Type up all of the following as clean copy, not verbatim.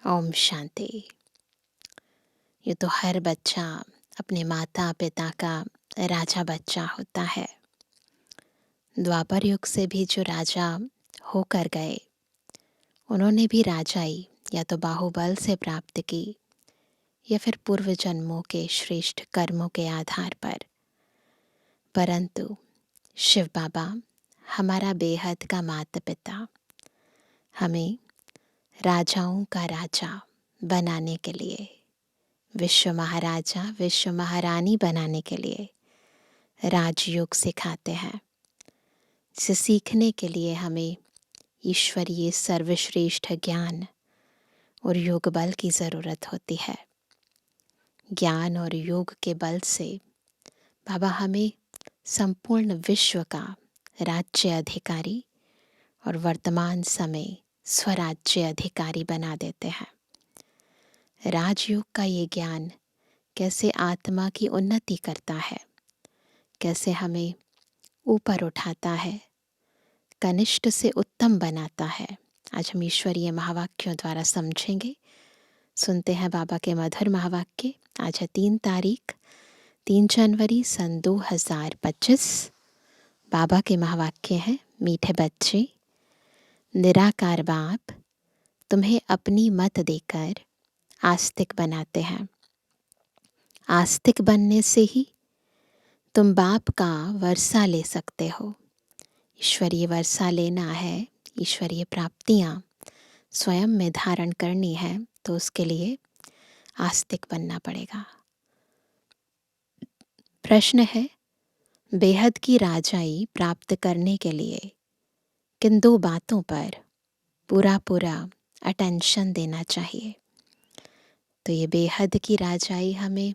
ओम शांति। ये तो हर बच्चा अपने माता पिता का राजा बच्चा होता है। द्वापर युग से भी जो राजा होकर गए, उन्होंने भी राजाई या तो बाहुबल से प्राप्त की या फिर पूर्व जन्मों के श्रेष्ठ कर्मों के आधार पर। परंतु शिव बाबा, हमारा बेहद का माता पिता, हमें राजाओं का राजा बनाने के लिए, विश्व महाराजा विश्व महारानी बनाने के लिए राजयोग सिखाते हैं। जिसे सीखने के लिए हमें ईश्वरीय सर्वश्रेष्ठ ज्ञान और योग बल की ज़रूरत होती है। ज्ञान और योग के बल से बाबा हमें संपूर्ण विश्व का राज्य अधिकारी और वर्तमान समय स्वराज्य अधिकारी बना देते हैं। राजयोग का ये ज्ञान कैसे आत्मा की उन्नति करता है, कैसे हमें ऊपर उठाता है, कनिष्ठ से उत्तम बनाता है, आज हम ईश्वरीय महावाक्यों द्वारा समझेंगे। सुनते हैं बाबा के मधुर महावाक्य। आज है 3 जनवरी सन 2025। बाबा के महावाक्य हैं, मीठे बच्चे, निराकार बाप तुम्हें अपनी मत देकर आस्तिक बनाते हैं। आस्तिक बनने से ही तुम बाप का वर्षा ले सकते हो। ईश्वरीय वर्षा लेना है, ईश्वरीय प्राप्तियाँ स्वयं में धारण करनी है, तो उसके लिए आस्तिक बनना पड़ेगा। प्रश्न है, बेहद की राजाई प्राप्त करने के लिए किन 2 बातों पर पूरा अटेंशन देना चाहिए? तो ये बेहद की राजाई हमें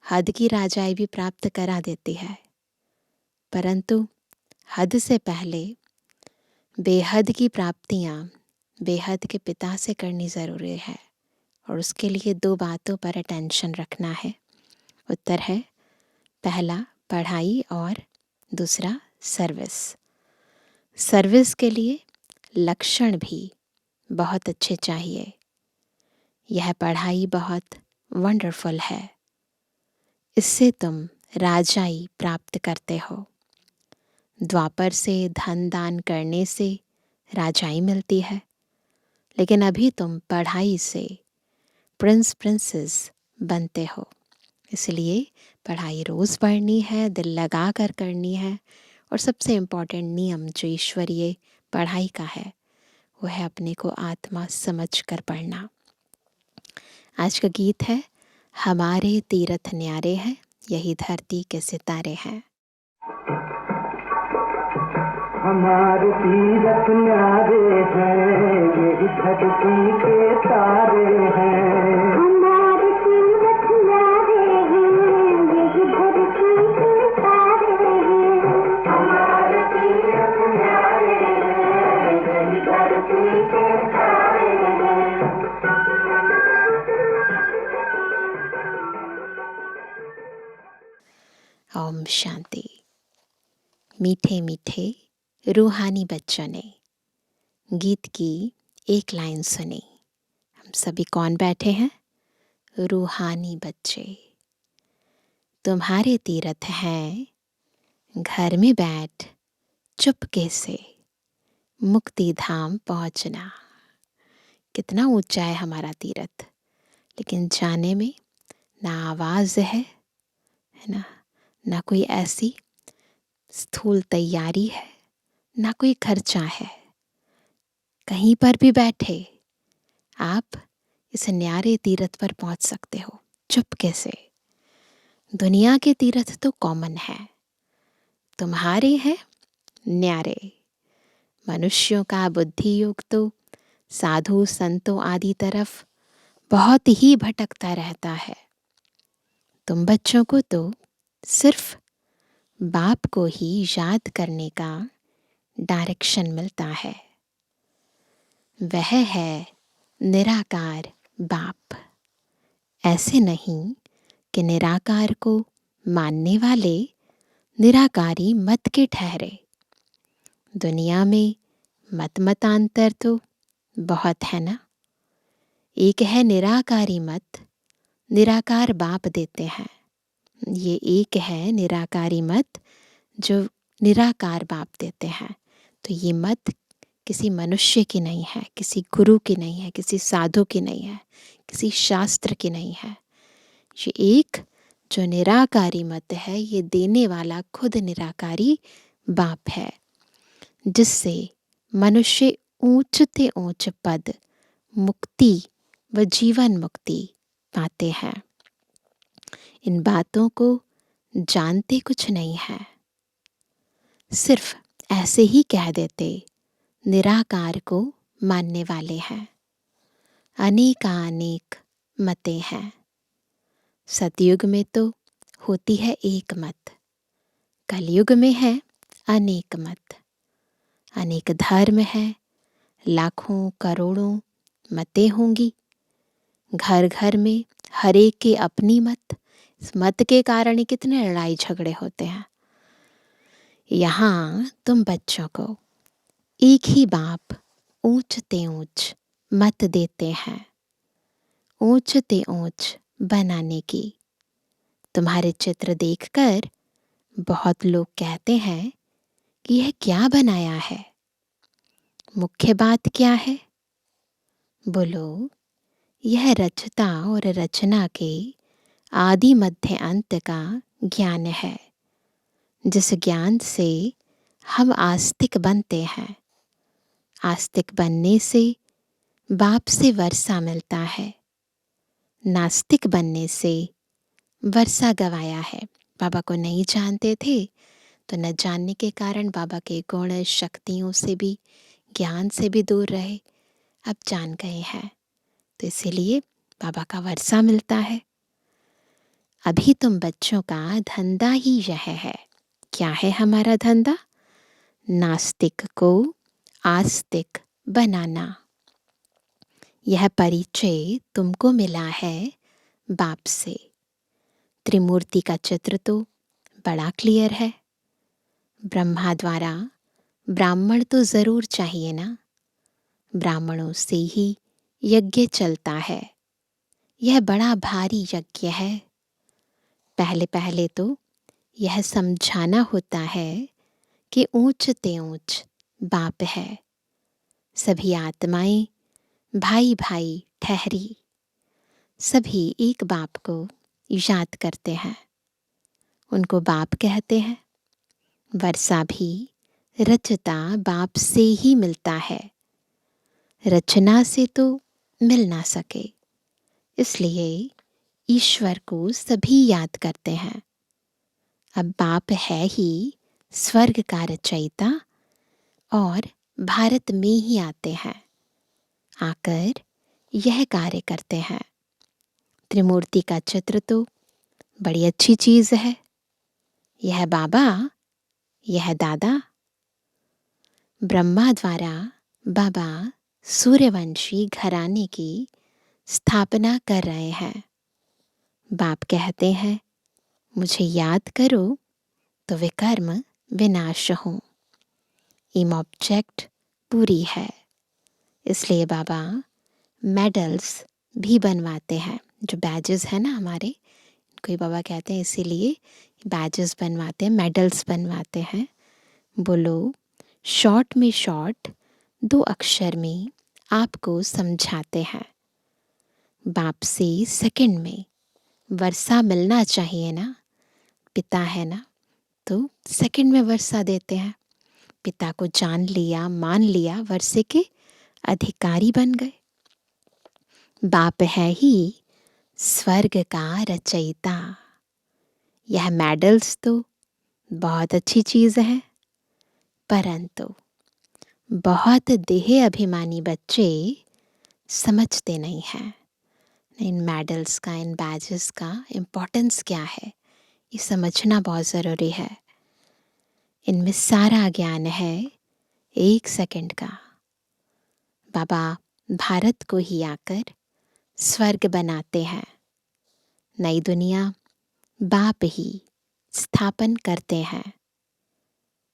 हद की राजाई भी प्राप्त करा देती है, परंतु हद से पहले बेहद की प्राप्तियाँ बेहद के पिता से करनी ज़रूरी है, और उसके लिए 2 बातों पर अटेंशन रखना है। उत्तर है, पहला पढ़ाई और दूसरा सर्विस। सर्विस के लिए लक्षण भी बहुत अच्छे चाहिए। यह पढ़ाई बहुत वंडरफुल है, इससे तुम राजाई प्राप्त करते हो। द्वापर से धन दान करने से राजाई मिलती है, लेकिन अभी तुम पढ़ाई से प्रिंसेस बनते हो। इसलिए पढ़ाई रोज़ पढ़नी है, दिल लगा कर करनी है। और सबसे इम्पॉर्टेंट नियम जो ईश्वरीय पढ़ाई का है, वो है अपने को आत्मा समझ कर पढ़ना। आज का गीत है, हमारे तीरथ न्यारे हैं, यही धरती के सितारे हैं। हमारे तीरथ न्यारे हैं, यही धरती के तारे हैं। हमारे तीरथ न्यारे हैं, यही धरती के तारे हैं। हमारे तीरथ न्यारे हैं, यही धरती के तारे हैं। ओम शांति। मीठे मीठे रूहानी बच्चों ने गीत की एक लाइन सुनी। हम सभी कौन बैठे हैं? रूहानी बच्चे। तुम्हारे तीरथ हैं घर में बैठ चुपके से मुक्ति धाम पहुंचना। कितना ऊंचा है हमारा तीरथ, लेकिन जाने में ना आवाज़ है ना, ना कोई ऐसी स्थूल तैयारी है, ना कोई खर्चा है। कहीं पर भी बैठे आप इस न्यारे तीरथ पर पहुंच सकते हो चुपके से। दुनिया के तीरथ तो कॉमन है, तुम्हारे हैं न्यारे। मनुष्यों का बुद्धि योग तो साधु संतों आदि तरफ बहुत ही भटकता रहता है। तुम बच्चों को तो सिर्फ बाप को ही याद करने का डायरेक्शन मिलता है। वह है निराकार बाप। ऐसे नहीं कि निराकार को मानने वाले निराकारी मत के ठहरे। दुनिया में मतांतर तो बहुत है ना। एक है निराकारी मत, निराकार बाप देते हैं। ये एक है निराकारी मत जो निराकार बाप देते हैं। तो ये मत किसी मनुष्य की नहीं है, किसी गुरु की नहीं है, किसी साधु की नहीं है, किसी शास्त्र की नहीं है। ये एक जो निराकारी मत है, ये देने वाला खुद निराकारी बाप है, जिससे मनुष्य ऊंचते ऊंच पद, मुक्ति व जीवन मुक्ति पाते हैं। इन बातों को जानते कुछ नहीं है, सिर्फ ऐसे ही कह देते निराकार को मानने वाले हैं। अनेकानेक मतें हैं। सतयुग में तो होती है एक मत, कलयुग में है अनेक मत। अनेक धर्म है, लाखों करोड़ों मतें होंगी। घर घर में हर एक की अपनी मत। इस मत के कारण ही कितने लड़ाई झगड़े होते हैं। यहाँ तुम बच्चों को एक ही बाप ऊंचते ऊंच मत देते हैं, ऊंचते ऊंच बनाने की। तुम्हारे चित्र देखकर बहुत लोग कहते हैं कि यह क्या बनाया है। मुख्य बात क्या है? बोलो, यह रचता और रचना के आदि मध्य अंत का ज्ञान है, जिस ज्ञान से हम आस्तिक बनते हैं। आस्तिक बनने से बाप से वर्षा मिलता है, नास्तिक बनने से वर्षा गवाया है। बाबा को नहीं जानते थे, तो न जानने के कारण बाबा के गुण शक्तियों से भी, ज्ञान से भी दूर रहे। अब जान गए हैं, तो इसीलिए बाबा का वर्षा मिलता है। अभी तुम बच्चों का धंधा ही यह है। क्या है हमारा धंधा? नास्तिक को आस्तिक बनाना। यह परिचय तुमको मिला है बाप से। त्रिमूर्ति का चित्र तो बड़ा क्लियर है। ब्रह्मा द्वारा ब्राह्मण तो जरूर चाहिए ना। ब्राह्मणों से ही यज्ञ चलता है। यह बड़ा भारी यज्ञ है। पहले पहले तो यह समझाना होता है कि ऊंचते ऊंच बाप है। सभी आत्माएं भाई भाई ठहरी, सभी एक बाप को याद करते हैं, उनको बाप कहते हैं। वर्षा भी रचता बाप से ही मिलता है, रचना से तो मिल ना सके। इसलिए ईश्वर को सभी याद करते हैं। अब बाप है ही स्वर्ग का रचयिता और भारत में ही आते हैं, आकर यह कार्य करते हैं। त्रिमूर्ति का चित्र तो बड़ी अच्छी चीज है। यह बाबा, यह दादा। ब्रह्मा द्वारा बाबा सूर्यवंशी घराने की स्थापना कर रहे हैं। बाप कहते हैं, मुझे याद करो तो विकर्म विनाश हो। एम ऑब्जेक्ट पूरी है, इसलिए बाबा मेडल्स भी बनवाते हैं। जो बैजेस है ना हमारे, कोई बाबा कहते हैं इसीलिए बैजेस बनवाते हैं, मेडल्स बनवाते हैं। बोलो, शॉर्ट में शॉर्ट 2 अक्षर में आपको समझाते हैं। बाप से सेकंड में वर्षा मिलना चाहिए ना। पिता है ना, तो सेकंड में वर्षा देते हैं। पिता को जान लिया, मान लिया, वर्षे के अधिकारी बन गए। बाप है ही स्वर्ग का रचयिता। यह मेडल्स तो बहुत अच्छी चीज है, परंतु बहुत देह अभिमानी बच्चे समझते नहीं हैं इन मेडल्स का, इन बैजेस का इम्पोर्टेंस क्या है। ये समझना बहुत ज़रूरी है। इनमें सारा ज्ञान है 1 सेकंड का। बाबा भारत को ही आकर स्वर्ग बनाते हैं। नई दुनिया बाप ही स्थापन करते हैं।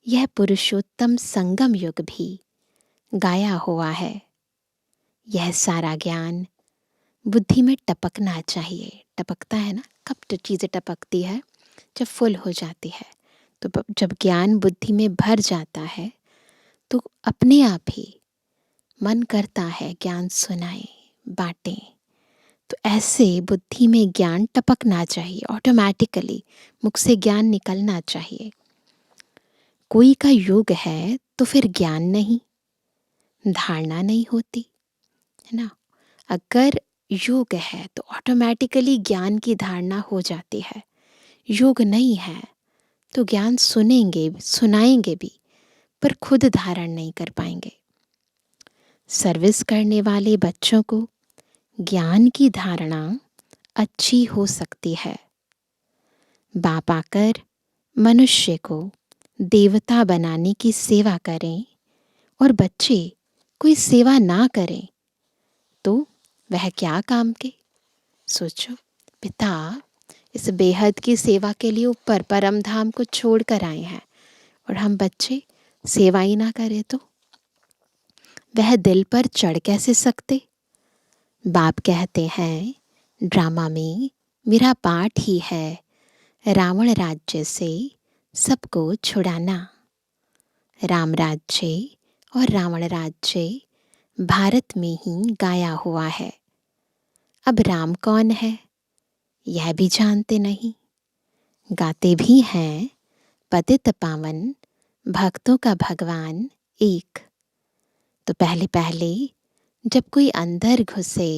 यह पुरुषोत्तम संगम युग भी गाया हुआ है। यह सारा ज्ञान बुद्धि में टपकना चाहिए। टपकता है ना, कब तो चीज़ें टपकती है, जब फुल हो जाती है। तो जब ज्ञान बुद्धि में भर जाता है तो अपने आप ही मन करता है ज्ञान सुनाएं, बांटें। तो ऐसे बुद्धि में ज्ञान टपकना चाहिए, ऑटोमेटिकली मुख से ज्ञान निकलना चाहिए। कोई का योग है तो फिर ज्ञान नहीं, धारणा नहीं होती, है ना। अगर योग है तो ऑटोमेटिकली ज्ञान की धारणा हो जाती है। योग नहीं है तो ज्ञान सुनेंगे, सुनाएंगे भी, पर खुद धारण नहीं कर पाएंगे। सर्विस करने वाले बच्चों को ज्ञान की धारणा अच्छी हो सकती है। बाप आकर मनुष्य को देवता बनाने की सेवा करें और बच्चे कोई सेवा ना करें तो वह क्या काम के। सोचो, पिता इस बेहद की सेवा के लिए ऊपर परम धाम को छोड़ कर आए हैं और हम बच्चे सेवा ही ना करें तो वह दिल पर चढ़ कैसे सकते। बाप कहते हैं ड्रामा में मेरा पाठ ही है रावण राज्य से सबको छुड़ाना। राम राज्य और रावण राज्य भारत में ही गाया हुआ है। अब राम कौन है यह भी जानते नहीं। गाते भी हैं पतित पावन भक्तों का भगवान एक। तो पहले पहले जब कोई अंदर घुसे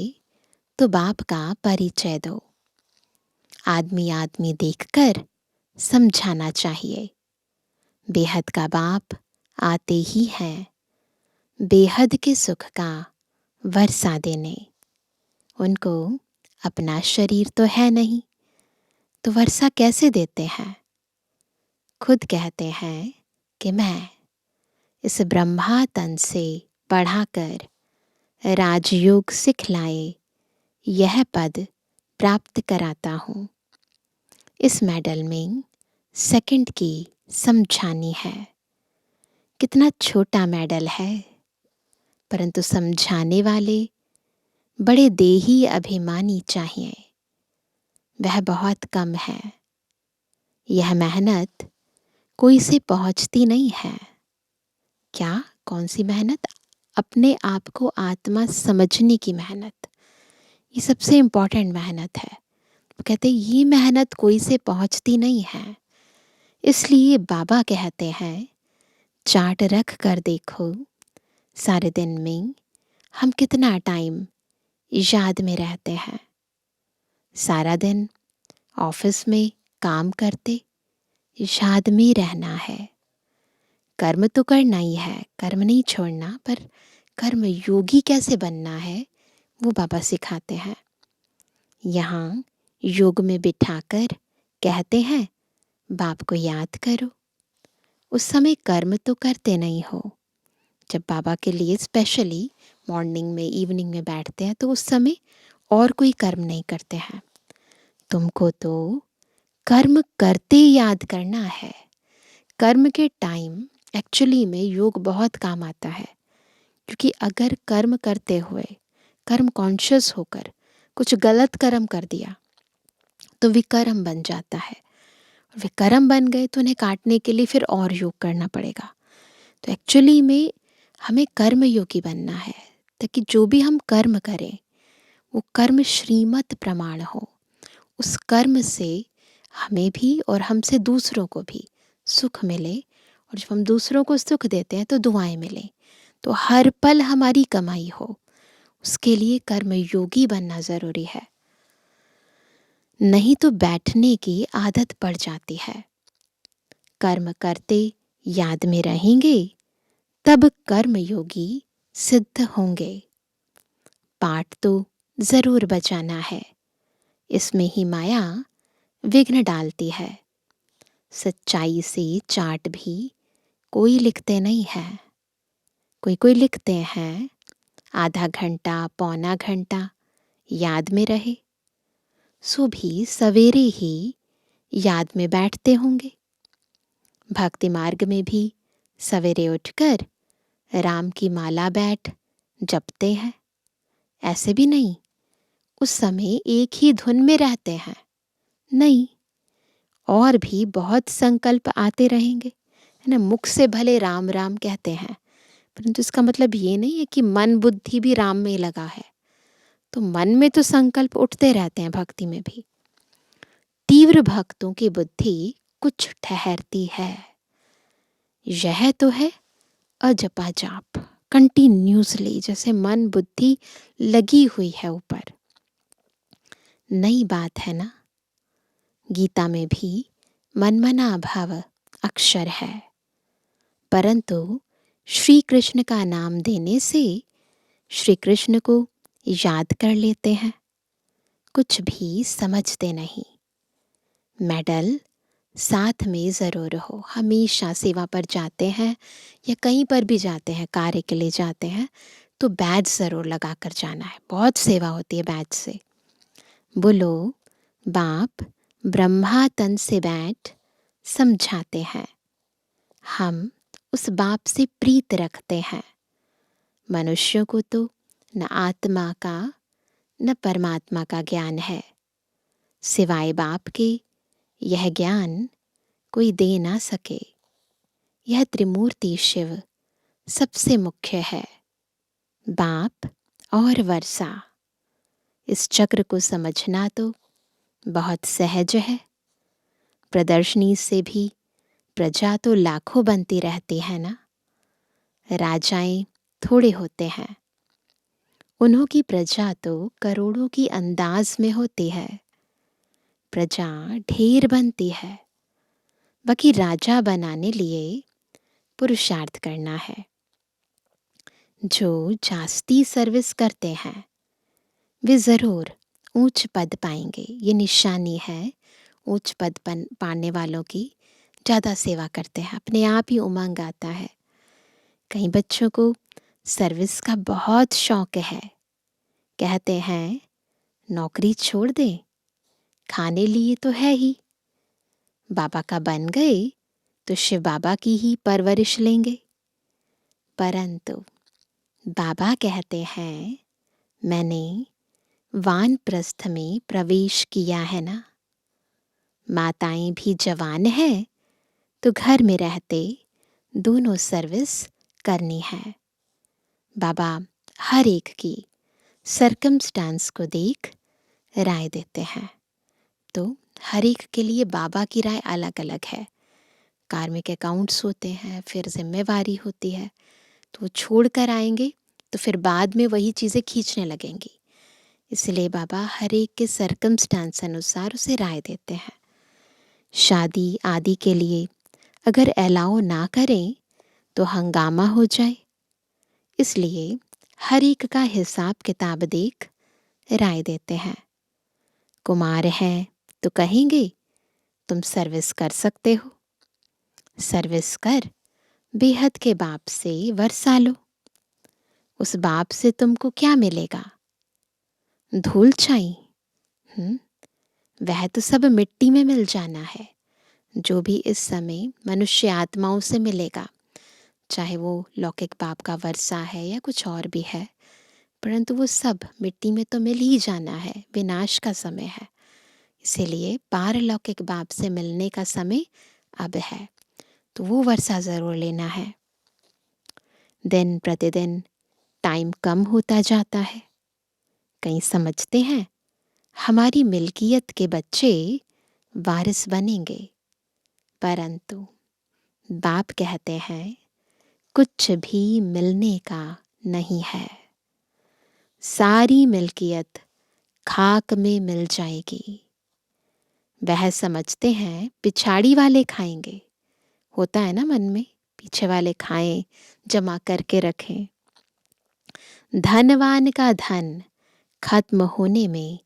तो बाप का परिचय दो। आदमी आदमी देखकर समझाना चाहिए। बेहद का बाप आते ही हैं बेहद के सुख का वर्षा देने। उनको अपना शरीर तो है नहीं तो वर्षा कैसे देते हैं। खुद कहते हैं कि मैं इस ब्रह्मा तन से पढ़ाकर राजयोग सिखलाए यह पद प्राप्त कराता हूँ। इस मेडल में सेकंड की समझानी है। कितना छोटा मेडल है, परंतु समझाने वाले बड़े देही अभिमानी चाहिए। वह बहुत कम है। यह मेहनत कोई से पहुंचती नहीं है। क्या, कौन सी मेहनत? अपने आप को आत्मा समझने की मेहनत। ये सबसे इम्पोर्टेंट मेहनत है। तो कहते ये मेहनत कोई से पहुंचती नहीं है। इसलिए बाबा कहते हैं चार्ट रख कर देखो सारे दिन में हम कितना टाइम याद में रहते हैं। सारा दिन ऑफिस में काम करते याद में रहना है। कर्म तो करना ही है, कर्म नहीं छोड़ना, पर कर्म योगी कैसे बनना है वो बाबा सिखाते हैं। यहाँ योग में बिठाकर कहते हैं बाप को याद करो। उस समय कर्म तो करते नहीं हो। जब बाबा के लिए स्पेशली मॉर्निंग में इवनिंग में बैठते हैं तो उस समय और कोई कर्म नहीं करते हैं। तुमको तो कर्म करते याद करना है। कर्म के टाइम एक्चुअली में योग बहुत काम आता है, क्योंकि अगर कर्म करते हुए कर्म कॉन्शियस होकर कुछ गलत कर्म कर दिया तो विकर्म बन जाता है। विकर्म बन गए तो उन्हें काटने के लिए फिर और योग करना पड़ेगा। तो एक्चुअली में हमें कर्म योगी बनना है, ताकि जो भी हम कर्म करें वो कर्म श्रीमत प्रमाण हो। उस कर्म से हमें भी और हमसे दूसरों को भी सुख मिले, और जब हम दूसरों को सुख देते हैं तो दुआएं मिलें। तो हर पल हमारी कमाई हो, उसके लिए कर्म योगी बनना ज़रूरी है। नहीं तो बैठने की आदत पड़ जाती है। कर्म करते याद में रहेंगे तब कर्म योगी सिद्ध होंगे। पाठ तो ज़रूर बचाना है, इसमें ही माया विघ्न डालती है। सच्चाई से चार्ट भी कोई लिखते नहीं है। कोई कोई लिखते हैं आधा घंटा पौना घंटा याद में रहे, सो भी सवेरे ही याद में बैठते होंगे। भक्ति मार्ग में भी सवेरे उठकर राम की माला बैठ जपते हैं। ऐसे भी नहीं, उस समय एक ही धुन में रहते हैं? नहीं, और भी बहुत संकल्प आते रहेंगे, है ना। मुख से भले राम राम कहते हैं, परंतु इसका मतलब ये नहीं है कि मन बुद्धि भी राम में लगा है। तो मन में तो संकल्प उठते रहते हैं भक्ति में भी। तीव्र भक्तों की बुद्धि कुछ ठहरती है। यह तो है अजपा जाप, कंटिन्यूसली, जैसे मन बुद्धि लगी हुई है ऊपर। नई बात है ना। गीता में भी मनमना भाव अक्षर है, परंतु श्री कृष्ण का नाम देने से श्री कृष्ण को याद कर लेते हैं, कुछ भी समझते नहीं। मेडल साथ में ज़रूर हो। हमेशा सेवा पर जाते हैं या कहीं पर भी जाते हैं, कार्य के लिए जाते हैं, तो बैज ज़रूर लगा कर जाना है। बहुत सेवा होती है बैज से। बोलो बाप ब्रह्मा तन से बैठ समझाते हैं, हम उस बाप से प्रीत रखते हैं। मनुष्यों को तो न आत्मा का न परमात्मा का ज्ञान है, सिवाय बाप के यह ज्ञान कोई दे ना सके। यह त्रिमूर्ति शिव सबसे मुख्य है, बाप और वर्षा। इस चक्र को समझना तो बहुत सहज है। प्रदर्शनी से भी प्रजा तो लाखों बनती रहती है ना। राजाएं थोड़े होते हैं, उन्हों की प्रजा तो करोड़ों की अंदाज में होती है। प्रजा ढेर बनती है, बाकी राजा बनाने लिए पुरुषार्थ करना है। जो जास्ती सर्विस करते हैं वे ज़रूर ऊंच पद पाएंगे। ये निशानी है उच्च पद पाने वालों की। ज़्यादा सेवा करते हैं, अपने आप ही उमंग आता है। कई बच्चों को सर्विस का बहुत शौक है, कहते हैं नौकरी छोड़ दें, खाने लिए तो है ही, बाबा का बन गए तो शिव बाबा की ही परवरिश लेंगे। परंतु बाबा कहते हैं मैंने वानप्रस्थ में प्रवेश किया है ना। माताएं भी जवान है तो घर में रहते दोनों सर्विस करनी है। बाबा हर एक की सर्कमस्टांस को देख राय देते हैं, तो हर एक के लिए बाबा की राय अलग अलग है। कार्मिक अकाउंट्स होते हैं, फिर जिम्मेवारी होती है, तो वो छोड़ कर आएंगे तो फिर बाद में वही चीज़ें खींचने लगेंगी। इसलिए बाबा हर एक के सर्कमस्टांस अनुसार उसे राय देते हैं। शादी आदि के लिए अगर अलाउ ना करें तो हंगामा हो जाए, इसलिए हर एक का हिसाब किताब देख राय देते हैं। कुमार हैं तो कहेंगे तुम सर्विस कर सकते हो, सर्विस कर बेहद के बाप से वर्षा लो। उस बाप से तुमको क्या मिलेगा? धूल छाई। वह तो सब मिट्टी में मिल जाना है। जो भी इस समय मनुष्य आत्माओं से मिलेगा, चाहे वो लौकिक बाप का वर्षा है या कुछ और भी है, परंतु वो सब मिट्टी में तो मिल ही जाना है। विनाश का समय है, इसीलिए पारलौकिक बाप से मिलने का समय अब है, तो वो वर्षा ज़रूर लेना है। दिन प्रतिदिन टाइम कम होता जाता है। कहीं समझते हैं हमारी मिल्कियत के बच्चे वारिस बनेंगे, परंतु बाप कहते हैं कुछ भी मिलने का नहीं है। सारी मिल्कियत खाक में मिल जाएगी। वह समझते हैं पिछाड़ी वाले खाएंगे, होता है ना मन में, पीछे वाले खाएं, जमा करके रखें। धनवान का धन खत्म होने में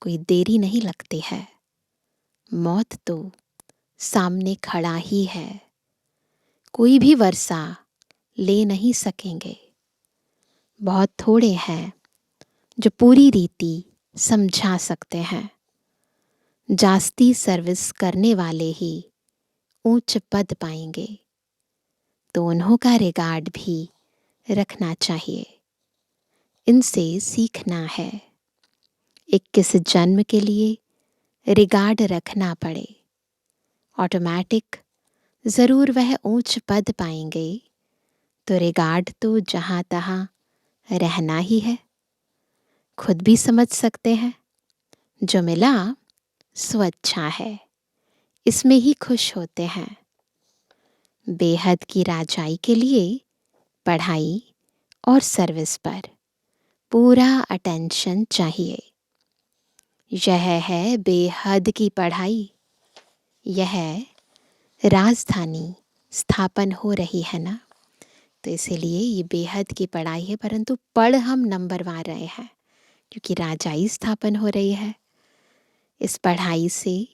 कोई देरी नहीं लगती है। मौत तो सामने खड़ा ही है, कोई भी वर्षा ले नहीं सकेंगे। बहुत थोड़े हैं जो पूरी रीति समझा सकते हैं। जास्ती सर्विस करने वाले ही ऊंच पद पाएंगे, तो उन्हों का रिगार्ड भी रखना चाहिए। इनसे सीखना है। 21 जन्म के लिए रिगार्ड रखना पड़े, ऑटोमेटिक ज़रूर वह ऊंच पद पाएंगे, तो रिगार्ड तो जहाँ तहाँ रहना ही है। खुद भी समझ सकते हैं, जो मिला सो अच्छा है, इसमें ही खुश होते हैं। बेहद की राजाई के लिए पढ़ाई और सर्विस पर पूरा अटेंशन चाहिए। यह है बेहद की पढ़ाई। यह राजधानी स्थापन हो रही है ना, तो इसीलिए ये बेहद की पढ़ाई है, परंतु पढ़ हम नंबर मार रहे हैं क्योंकि राजाई स्थापन हो रही है। इस पढ़ाई से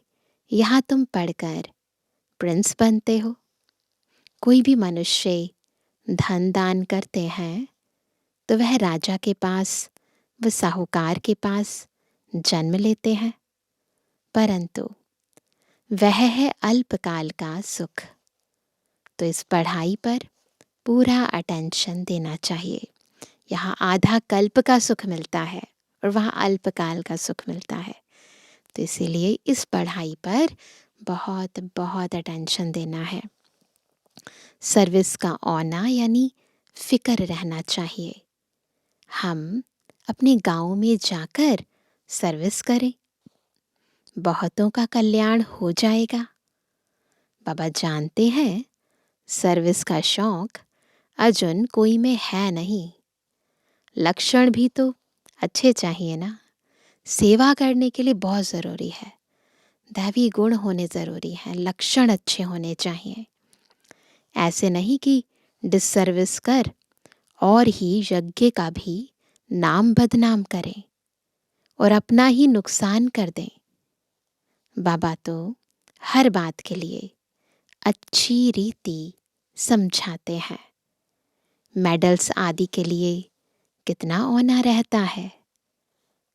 यहाँ तुम पढ़कर प्रिंस बनते हो। कोई भी मनुष्य धन दान करते हैं तो वह राजा के पास, वह साहूकार के पास जन्म लेते हैं, परंतु वह है अल्पकाल का सुख। तो इस पढ़ाई पर पूरा अटेंशन देना चाहिए। यहाँ आधा कल्प का सुख मिलता है और वहाँ अल्पकाल का सुख मिलता है, तो इसीलिए इस पढ़ाई पर बहुत बहुत अटेंशन देना है। सर्विस का औना यानी फिक्र रहना चाहिए। हम अपने गांव में जाकर सर्विस करें, बहुतों का कल्याण हो जाएगा। बाबा जानते हैं सर्विस का शौक अर्जुन कोई में है नहीं। लक्षण भी तो अच्छे चाहिए ना। सेवा करने के लिए बहुत ज़रूरी है, दैवी गुण होने ज़रूरी हैं, लक्षण अच्छे होने चाहिए। ऐसे नहीं कि डिससर्विस कर और ही यज्ञ का भी नाम बदनाम करें और अपना ही नुकसान कर दें। बाबा तो हर बात के लिए अच्छी रीति समझाते हैं। मेडल्स आदि के लिए कितना औना रहता है,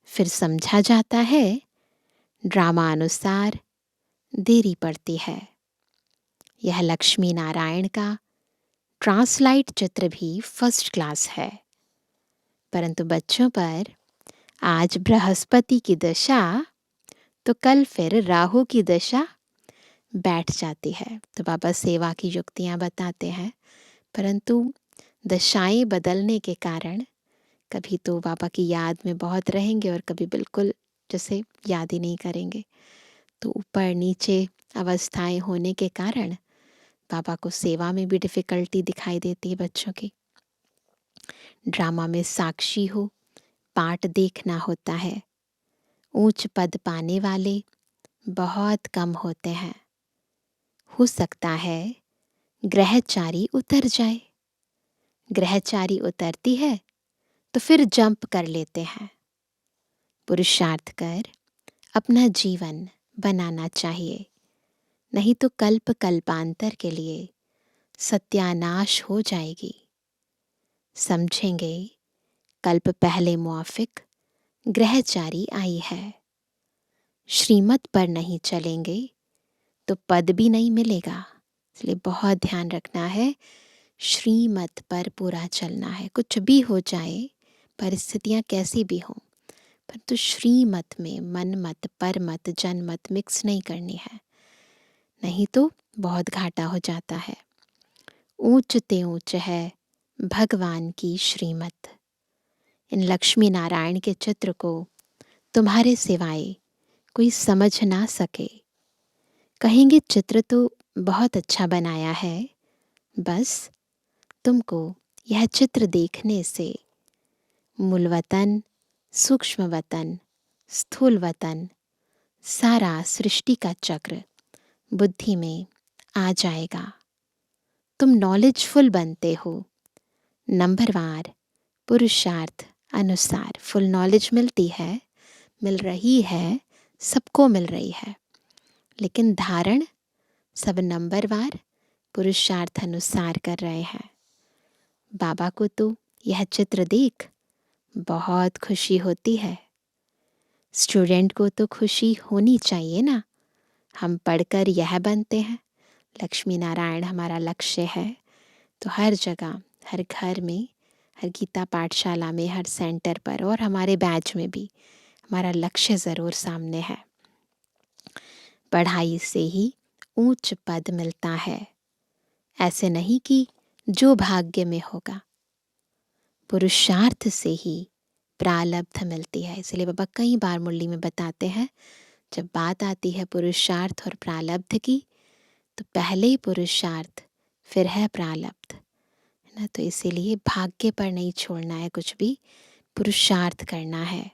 फिर समझा जाता है ड्रामा अनुसार देरी पड़ती है। यह लक्ष्मी नारायण का ट्रांसलाइट चित्र भी फर्स्ट क्लास है, परंतु बच्चों पर आज बृहस्पति की दशा तो कल फिर राहु की दशा बैठ जाती है। तो बाबा सेवा की युक्तियाँ बताते हैं, परंतु दशाएं बदलने के कारण कभी तो बाबा की याद में बहुत रहेंगे और कभी बिल्कुल जैसे याद ही नहीं करेंगे। तो ऊपर नीचे अवस्थाएं होने के कारण बाबा को सेवा में भी डिफ़िकल्टी दिखाई देती है बच्चों की। ड्रामा में साक्षी हो, पाठ देखना होता है। ऊंच पद पाने वाले बहुत कम होते हैं। हो सकता है ग्रहचारी उतर जाए। ग्रहचारी उतरती है तो फिर जंप कर लेते हैं। पुरुषार्थ कर अपना जीवन बनाना चाहिए, नहीं तो कल्प कल्पांतर के लिए सत्यानाश हो जाएगी। समझेंगे कल्प पहले मुआफिक ग्रहचारी आई है। श्रीमत पर नहीं चलेंगे तो पद भी नहीं मिलेगा, इसलिए बहुत ध्यान रखना है। श्रीमत पर पूरा चलना है। कुछ भी हो जाए, परिस्थितियाँ कैसी भी हों, परंतु श्रीमत में मन मत, पर मत, जन मत मिक्स नहीं करनी है, नहीं तो बहुत घाटा हो जाता है। ऊंच ते ऊंच है भगवान की श्रीमत। इन लक्ष्मी नारायण के चित्र को तुम्हारे सिवाय कोई समझ ना सके। कहेंगे चित्र तो बहुत अच्छा बनाया है, बस तुमको यह चित्र देखने से मूल वतन, सूक्ष्म वतन, स्थूल वतन, सारा सृष्टि का चक्र बुद्धि में आ जाएगा। तुम नॉलेजफुल बनते हो। नंबरवार पुरुषार्थ अनुसार फुल नॉलेज मिलती है, मिल रही है, सबको मिल रही है, लेकिन धारण सब नंबरवार पुरुषार्थ अनुसार कर रहे हैं। बाबा को तो यह चित्र देख बहुत खुशी होती है। स्टूडेंट को तो खुशी होनी चाहिए ना। हम पढ़कर यह बनते हैं। लक्ष्मी नारायण हमारा लक्ष्य है, तो हर जगह, हर घर में, हर गीता पाठशाला में, हर सेंटर पर और हमारे बैच में भी हमारा लक्ष्य ज़रूर सामने है। पढ़ाई से ही ऊंच पद मिलता है, ऐसे नहीं कि जो भाग्य में होगा। पुरुषार्थ से ही प्रारब्ध मिलती है। इसलिए बाबा कई बार मुरली में बताते हैं, जब बात आती है पुरुषार्थ और प्रारब्ध की, तो पहले पुरुषार्थ फिर है प्रारब्ध, है ना। तो इसीलिए भाग्य पर नहीं छोड़ना है, कुछ भी पुरुषार्थ करना है।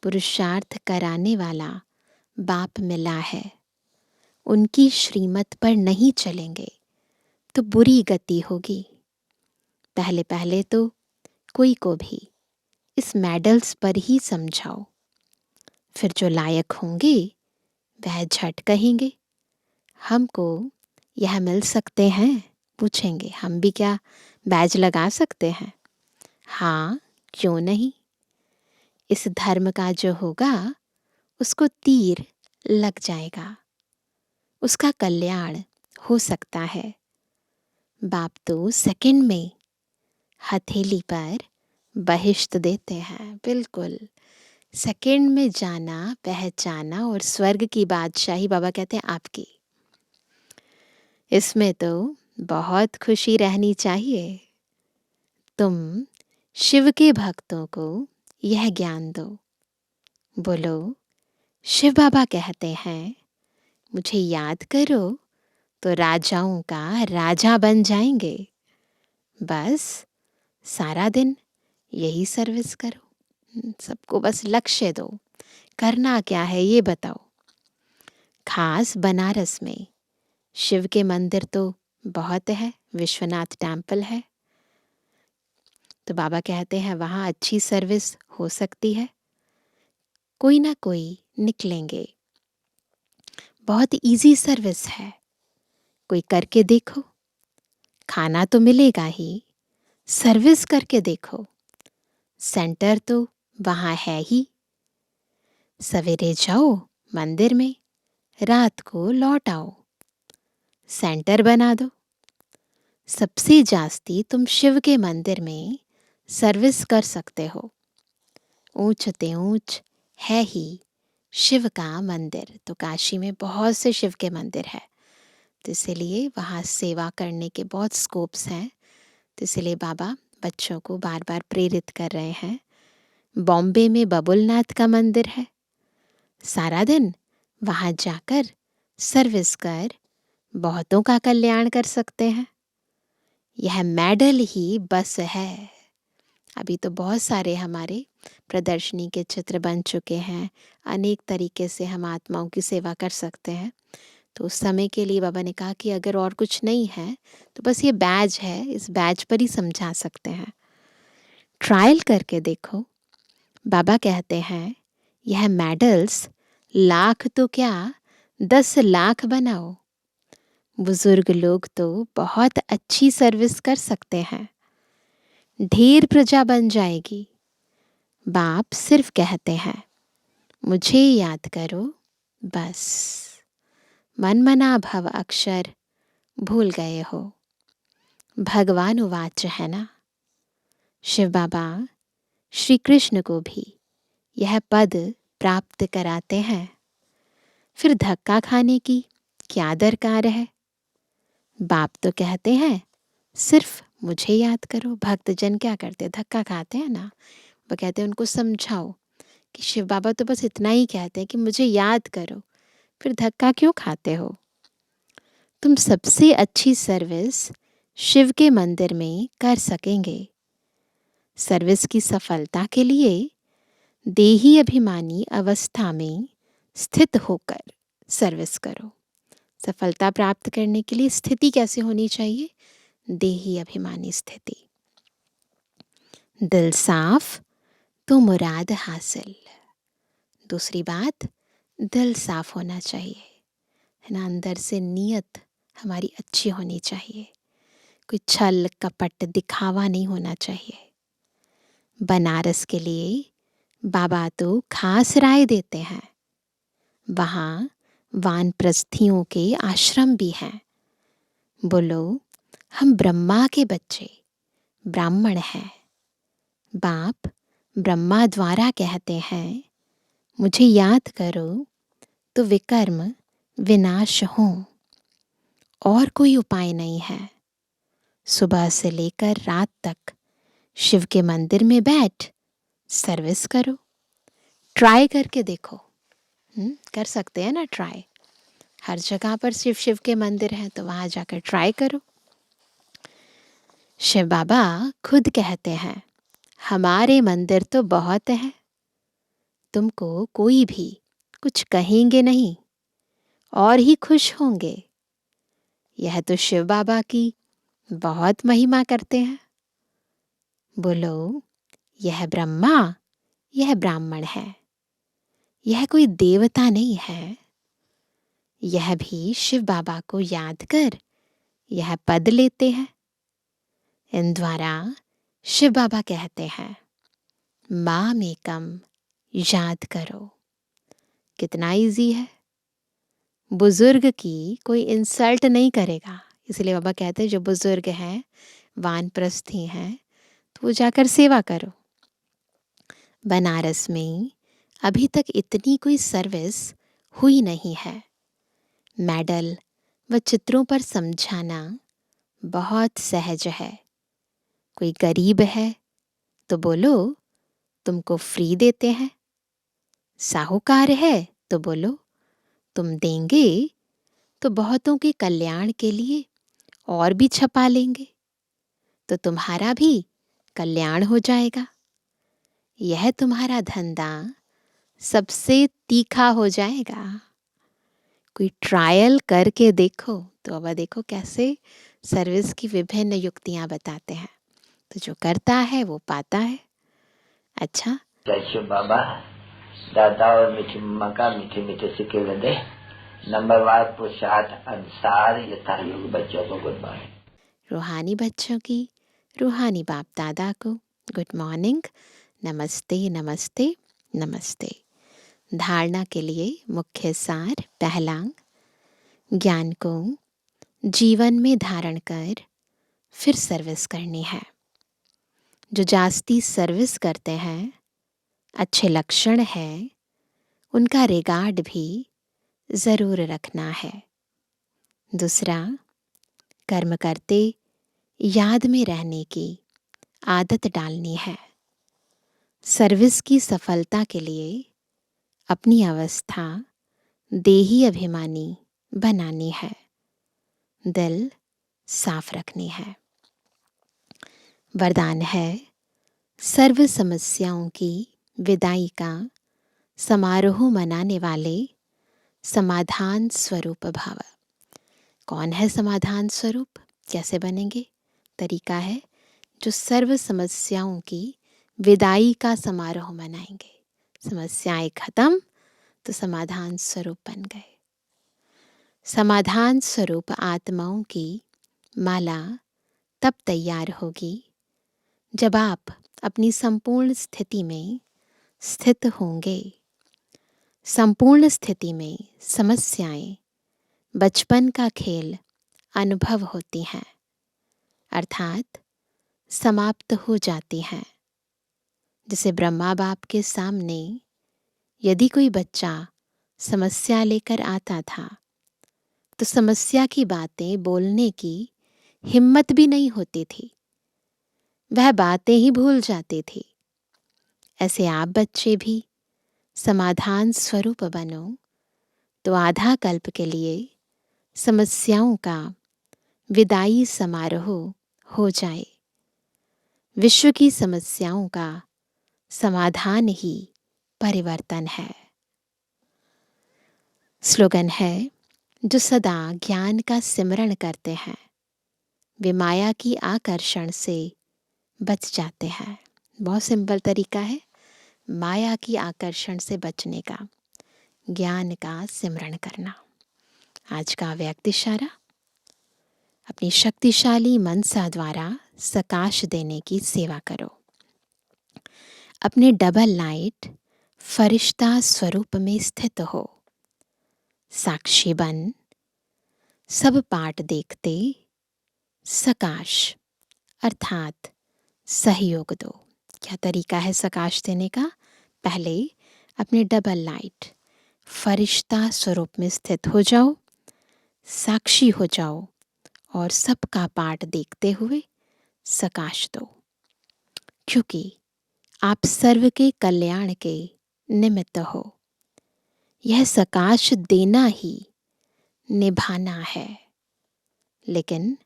पुरुषार्थ कराने वाला बाप मिला है, उनकी श्रीमत पर नहीं चलेंगे तो बुरी गति होगी। पहले पहले तो कोई को भी इस मेडल्स पर ही समझाओ, फिर जो लायक होंगे वह झट कहेंगे हमको यह मिल सकते हैं। पूछेंगे हम भी क्या बैज लगा सकते हैं? हाँ, क्यों नहीं। इस धर्म का जो होगा उसको तीर लग जाएगा, उसका कल्याण हो सकता है। बाप तो सेकंड में हथेली पर बहिश्त देते हैं। बिल्कुल, सेकंड में जाना पहचाना और स्वर्ग की बादशाही बाबा कहते हैं आपकी। इसमें तो बहुत खुशी रहनी चाहिए। तुम शिव के भक्तों को यह ज्ञान दो। बोलो शिव बाबा कहते हैं मुझे याद करो तो राजाओं का राजा बन जाएंगे। बस सारा दिन यही सर्विस करो, सबको बस लक्ष्य दो। करना क्या है ये बताओ। खास बनारस में शिव के मंदिर तो बहुत है, विश्वनाथ टेम्पल है, तो बाबा कहते हैं वहाँ अच्छी सर्विस हो सकती है। कोई ना कोई निकलेंगे, बहुत इजी सर्विस है, कोई करके देखो। खाना तो मिलेगा ही, सर्विस करके देखो। सेंटर तो वहाँ है ही। सवेरे जाओ मंदिर में, रात को लौट आओ, सेंटर बना दो। सबसे जास्ती तुम शिव के मंदिर में सर्विस कर सकते हो। ऊंच ते ऊंच है ही शिव का मंदिर, तो काशी में बहुत से शिव के मंदिर है, तो इसलिए वहाँ सेवा करने के बहुत स्कोप्स हैं। तो इसलिए बाबा बच्चों को बार बार प्रेरित कर रहे हैं। बॉम्बे में बबुलनाथ का मंदिर है, सारा दिन वहाँ जाकर सर्विस कर बहुतों का कल्याण कर सकते हैं। यह मेडल ही बस है। अभी तो बहुत सारे हमारे प्रदर्शनी के चित्र बन चुके हैं, अनेक तरीके से हम आत्माओं की सेवा कर सकते हैं। तो उस समय के लिए बाबा ने कहा कि अगर और कुछ नहीं है तो बस ये बैज है, इस बैज पर ही समझा सकते हैं। ट्रायल करके देखो। बाबा कहते हैं यह मेडल्स लाख तो क्या 10 लाख बनाओ। बुजुर्ग लोग तो बहुत अच्छी सर्विस कर सकते हैं, ढेर प्रजा बन जाएगी। बाप सिर्फ कहते हैं मुझे याद करो, बस मन मना भव अक्षर भूल गए हो। भगवान उवाच है ना। शिव बाबा श्री कृष्ण को भी यह पद प्राप्त कराते हैं, फिर धक्का खाने की क्या दरकार है। बाप तो कहते हैं सिर्फ मुझे याद करो। भक्तजन क्या करते, धक्का खाते हैं ना। वो कहते हैं उनको समझाओ कि शिव बाबा तो बस इतना ही कहते हैं कि मुझे याद करो, फिर धक्का क्यों खाते हो। तुम सबसे अच्छी सर्विस शिव के मंदिर में कर सकेंगे। सर्विस की सफलता के लिए देही अभिमानी अवस्था में स्थित होकर सर्विस करो। सफलता प्राप्त करने के लिए स्थिति कैसे होनी चाहिए? देही अभिमानी स्थिति। दिल साफ तो मुराद हासिल। दूसरी बात, दिल साफ होना चाहिए, है ना। अंदर से नीयत हमारी अच्छी होनी चाहिए, कोई छल कपट दिखावा नहीं होना चाहिए। बनारस के लिए बाबा तो खास राय देते हैं। वहाँ वानप्रस्थियों के आश्रम भी हैं। बोलो हम ब्रह्मा के बच्चे ब्राह्मण हैं। बाप ब्रह्मा द्वारा कहते हैं मुझे याद करो तो विकर्म विनाश हों, और कोई उपाय नहीं है। सुबह से लेकर रात तक शिव के मंदिर में बैठ सर्विस करो। ट्राई करके देखो। कर सकते हैं ना ट्राई। हर जगह पर शिव शिव के मंदिर हैं तो वहाँ जाकर ट्राई करो। शिव बाबा खुद कहते हैं, हमारे मंदिर तो बहुत हैं, तुमको कोई भी कुछ कहेंगे नहीं और ही खुश होंगे। यह तो शिव बाबा की बहुत महिमा करते हैं। बोलो, यह ब्रह्मा, यह ब्राह्मण है, यह कोई देवता नहीं है। यह भी शिव बाबा को याद कर यह पद लेते हैं। इन द्वारा शिव बाबा कहते हैं, माम एकम याद करो। कितना इजी है। बुजुर्ग की कोई इंसल्ट नहीं करेगा, इसलिए बाबा कहते हैं जो बुजुर्ग हैं, वानप्रस्थी हैं, तो वो जाकर सेवा करो। बनारस में अभी तक इतनी कोई सर्विस हुई नहीं है। मेडल व चित्रों पर समझाना बहुत सहज है। कोई गरीब है तो बोलो तुमको फ्री देते हैं। साहूकार है तो बोलो तुम देंगे तो बहुतों के कल्याण के लिए और भी छपा लेंगे, तो तुम्हारा भी कल्याण हो जाएगा। यह तुम्हारा धंधा सबसे तीखा हो जाएगा। कोई ट्रायल करके देखो। तो अब देखो कैसे सर्विस की विभिन्न युक्तियां बताते हैं। तो जो करता है वो पाता है। अच्छा, जय बाबा दादा और मीठी मम्मा का मीठे मीठे सिक्के दे। नंबरवार पुरुषार्थ अनुसार यथायोग बच्चों को गुड मॉर्निंग। रूहानी बच्चों की रूहानी बाप दादा को गुड मॉर्निंग, नमस्ते नमस्ते नमस्ते। धारणा के लिए मुख्य सार। पहला, ज्ञान को जीवन में धारण कर फिर सर्विस करनी है। जो जास्ती सर्विस करते हैं, अच्छे लक्षण है, उनका रिगार्ड भी ज़रूर रखना है। दूसरा, कर्म करते याद में रहने की आदत डालनी है। सर्विस की सफलता के लिए अपनी अवस्था देही अभिमानी बनानी है, दिल साफ रखनी है। वरदान है, सर्व समस्याओं की विदाई का समारोह मनाने वाले समाधान स्वरूप भव। कौन है समाधान स्वरूप? कैसे बनेंगे? तरीका है, जो सर्व समस्याओं की विदाई का समारोह मनाएंगे। समस्याएं खत्म तो समाधान स्वरूप बन गए। समाधान स्वरूप आत्माओं की माला तब तैयार होगी जब आप अपनी संपूर्ण स्थिति में स्थित होंगे। संपूर्ण स्थिति में समस्याएं बचपन का खेल अनुभव होती हैं, अर्थात समाप्त हो जाती हैं। जैसे ब्रह्मा बाप के सामने यदि कोई बच्चा समस्या लेकर आता था तो समस्या की बातें बोलने की हिम्मत भी नहीं होती थी, वह बातें ही भूल जाती थी। ऐसे आप बच्चे भी समाधान स्वरूप बनो तो आधा कल्प के लिए समस्याओं का विदाई समारोह हो जाए। विश्व की समस्याओं का समाधान ही परिवर्तन है। स्लोगन है, जो सदा ज्ञान का सिमरण करते हैं वे माया की आकर्षण से बच जाते हैं। बहुत सिंपल तरीका है माया की आकर्षण से बचने का, ज्ञान का सिमरण करना। आज का व्यक्त इशारा, अपनी शक्तिशाली मनसा द्वारा सकाश देने की सेवा करो। अपने डबल लाइट फरिश्ता स्वरूप में स्थित हो। साक्षी बन सब पाठ देखते सकाश अर्थात सहयोग दो। क्या तरीका है सकाश देने का? पहले अपने डबल लाइट फरिश्ता स्वरूप में स्थित हो जाओ, साक्षी हो जाओ और सबका पाठ देखते हुए सकाश दो, क्योंकि आप सर्व के कल्याण के निमित्त हो। यह सकाश देना ही निभाना है, लेकिन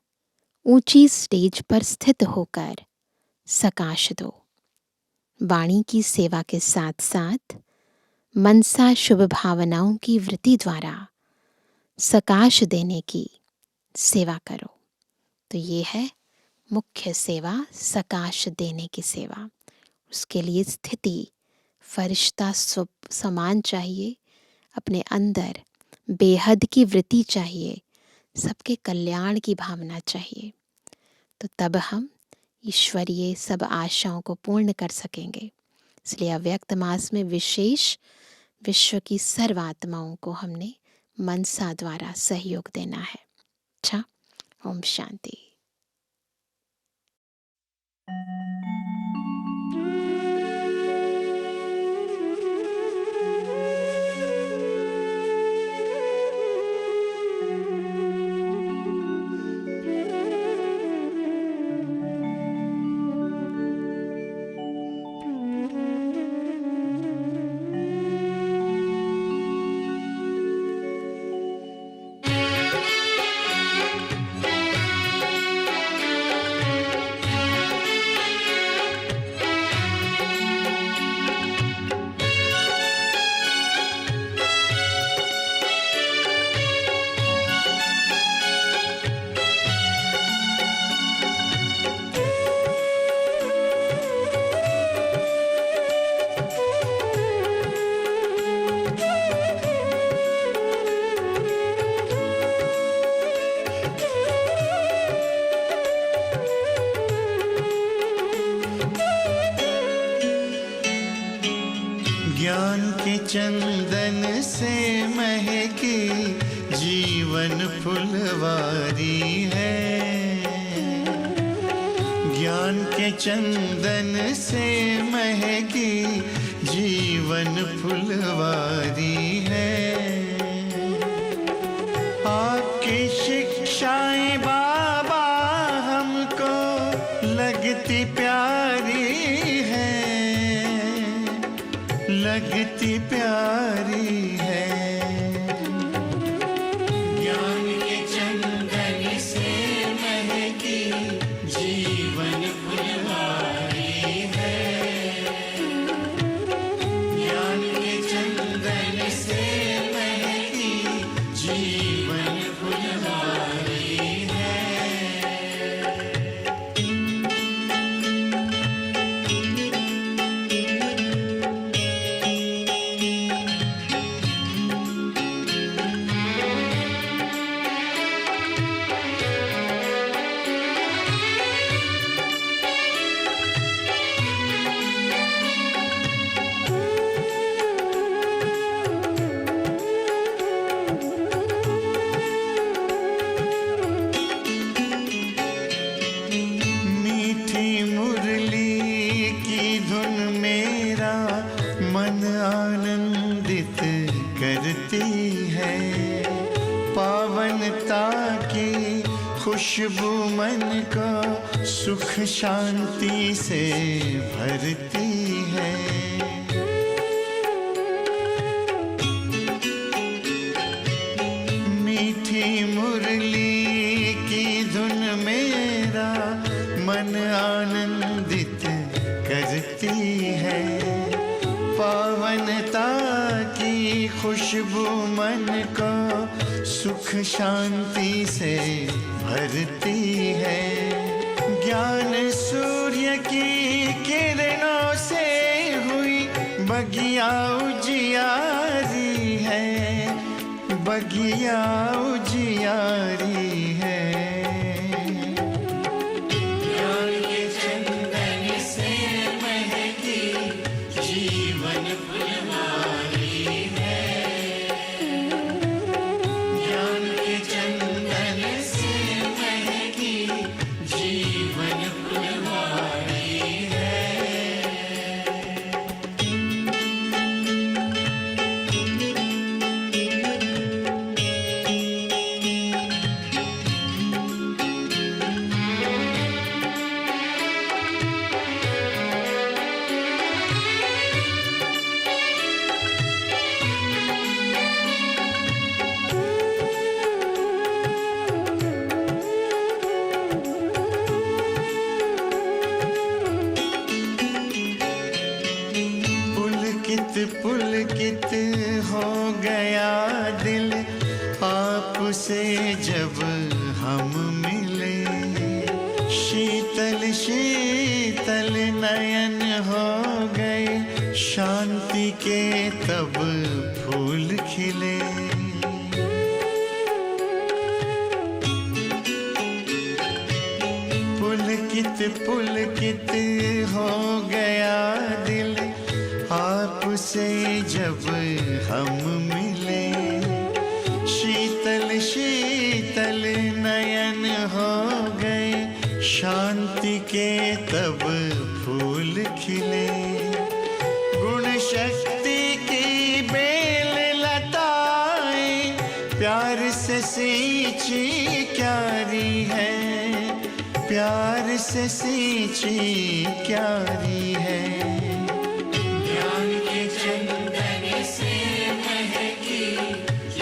ऊंची स्टेज पर स्थित होकर सकाश दो। वाणी की सेवा के साथ साथ मनसा शुभ भावनाओं की वृत्ति द्वारा सकाश देने की सेवा करो। तो ये है मुख्य सेवा, सकाश देने की सेवा। उसके लिए स्थिति फरिश्ता समान चाहिए, अपने अंदर बेहद की वृत्ति चाहिए, सबके कल्याण की भावना चाहिए। तो तब हम ईश्वरीय सब आशाओं को पूर्ण कर सकेंगे। इसलिए अव्यक्त मास में विशेष विश्व की सर्व आत्माओं को हमने मनसा द्वारा सहयोग देना है। अच्छा, ओम शांति। ज्ञान के चंदन से महके जीवन फुलवारी है। ज्ञान के चंदन से महके जीवन फुलवारी है। आपकी शिक्षाएं बाबा हमको लगती प्यारी है, लगती प्यारी है। ज्ञान के चंदन से महकी जीवन फुलवारी है। ज्ञान के चंदन से महकी जीवन फुलवारी है। खुशबू मन को सुख शांति से भरती है। मीठी मुरली की धुन मेरा मन आनंदित करती है। पावनता की खुशबू मन को सुख शांति से भरती है। ज्ञान सूर्य की किरणों से हुई बगिया उजियारी है, बगिया उजियारी है। ज्ञान के चंदन से महकी जीवन फुलवारी है। ज्ञान के चंदन से महकी जीवन फुलवारी है। पुलकित हो गया दिल आपसे जब हम मिले। शीतल शीतल नयन हो गए, शांति के तब फूल खिले। पुलकित हो गया दिल आपसे जब हम मिले। शीतल शीतल नयन हो गए, शांति के तब फूल खिले। गुण शक्ति की बेल लताएं प्यार से सींची क्यारी है, प्यार से सींची क्यारी है। ज्ञान के चंदन से महकी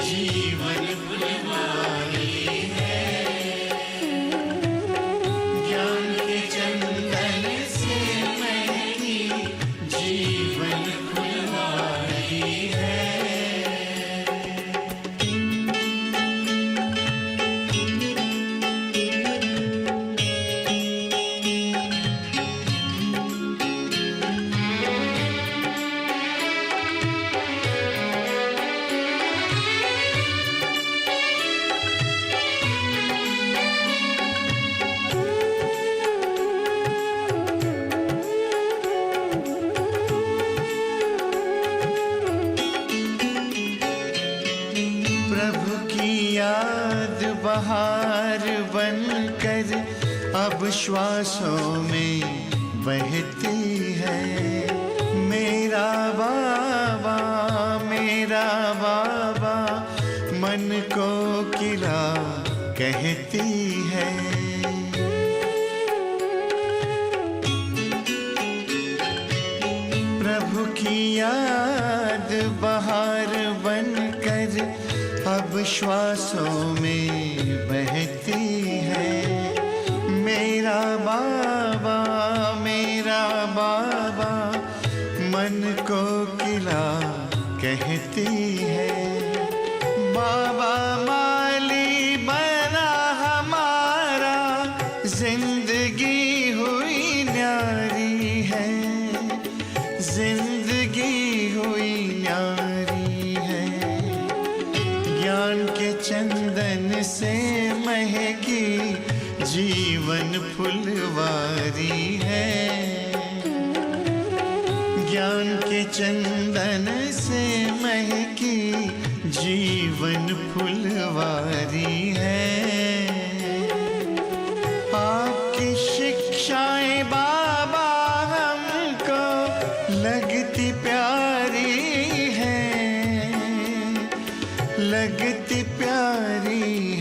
जीवन फुलवारी है। ज्ञान के चंदन से महकी जीवन फुलवारी है। प्रभु की याद बहार बनकर अब श्वासों में बहती है। मेरा बाबा मन को किला कहती है। प्रभु की याद बहार बनकर अब श्वासों में बहती है। मेरा बाबा मन को किला कहती है। बाबा माली बना हमारा, जिंदगी हुई न्यारी है, जिंदगी हुई न्यारी है। ज्ञान के चंदन से महकी जीवन फुलवारी है। ज्ञान के चंदन से महकी जीवन फुलवारी है। आपकी शिक्षाएं बाबा हमको लगती प्यारी है, लगती प्यारी